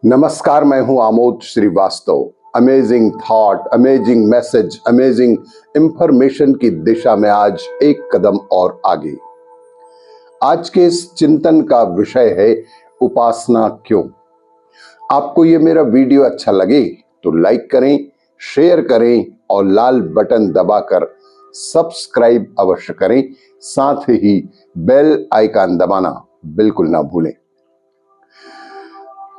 नमस्कार, मैं हूं Amod Srivastava. Amazing thought, amazing message, amazing information की दिशा में आज एक कदम और आगे। आज के इस चिंतन का विषय है उपासना क्यों। आपको ये मेरा वीडियो अच्छा लगे तो लाइक करें, शेयर करें और लाल बटन दबाकर सब्सक्राइब अवश्य करें। साथ ही बेल आइकन दबाना बिल्कुल ना भूलें।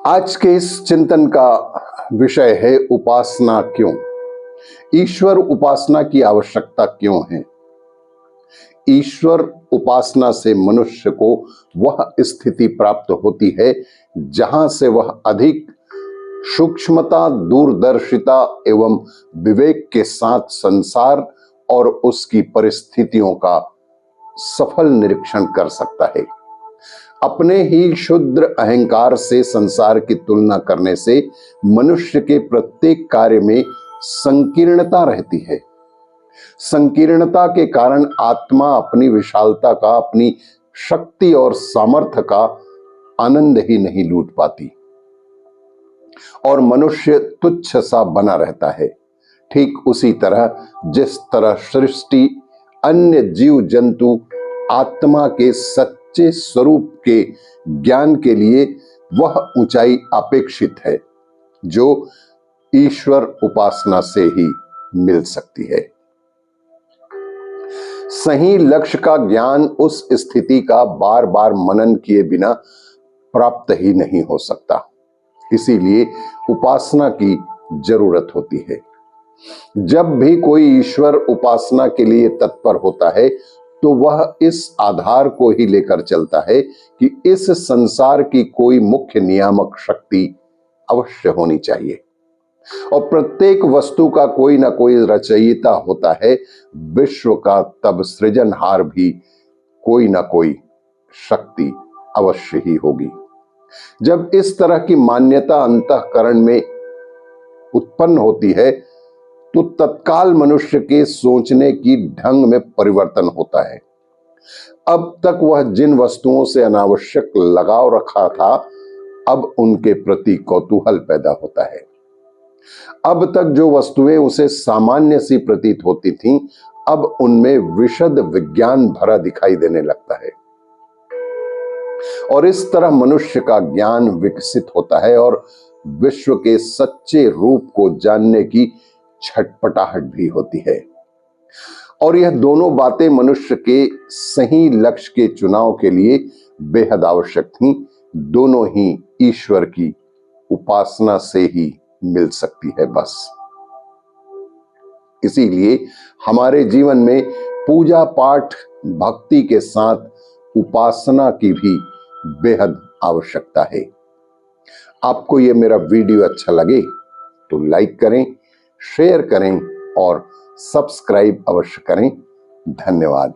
आज के इस चिंतन का विषय है उपासना क्यों। ईश्वर उपासना की आवश्यकता क्यों है। ईश्वर उपासना से मनुष्य को वह स्थिति प्राप्त होती है जहां से वह अधिक सूक्ष्मता, दूरदर्शिता एवं विवेक के साथ संसार और उसकी परिस्थितियों का सफल निरीक्षण कर सकता है। अपने ही क्षुद्र अहंकार से संसार की तुलना करने से मनुष्य के प्रत्येक कार्य में संकीर्णता रहती है। संकीर्णता के कारण आत्मा अपनी विशालता का, अपनी शक्ति और सामर्थ्य का आनंद ही नहीं लूट पाती और मनुष्य तुच्छ सा बना रहता है। ठीक उसी तरह जिस तरह सृष्टि अन्य जीव जंतु आत्मा के सच्चे स्वरूप के ज्ञान के लिए वह ऊंचाई अपेक्षित है जो ईश्वर उपासना से ही मिल सकती है। सही लक्ष्य का ज्ञान उस स्थिति का बार बार मनन किए बिना प्राप्त ही नहीं हो सकता। इसीलिए उपासना की जरूरत होती है। जब भी कोई ईश्वर उपासना के लिए तत्पर होता है तो वह इस आधार को ही लेकर चलता है कि इस संसार की कोई मुख्य नियामक शक्ति अवश्य होनी चाहिए और प्रत्येक वस्तु का कोई ना कोई रचयिता होता है। विश्व का तब सृजनहार भी कोई ना कोई शक्ति अवश्य ही होगी। जब इस तरह की मान्यता अंतःकरण में उत्पन्न होती है तो तत्काल मनुष्य के सोचने की ढंग में परिवर्तन होता है। अब तक वह जिन वस्तुओं से अनावश्यक लगाव रखा था, अब उनके प्रति कौतूहल पैदा होता है। अब तक जो वस्तुएं उसे सामान्य सी प्रतीत होती थीं, अब उनमें विशद विज्ञान भरा दिखाई देने लगता है और इस तरह मनुष्य का ज्ञान विकसित होता है और विश्व के सच्चे रूप को जानने की छटपटाहट भी होती है। और यह दोनों बातें मनुष्य के सही लक्ष्य के चुनाव के लिए बेहद आवश्यक थीं। दोनों ही ईश्वर की उपासना से ही मिल सकती है बस। इसीलिए हमारे जीवन में पूजा पाठ भक्ति के साथ उपासना की भी बेहद आवश्यकता है। आपको यह मेरा वीडियो अच्छा लगे तो लाइक करें, शेयर करें और सब्सक्राइब अवश्य करें। धन्यवाद।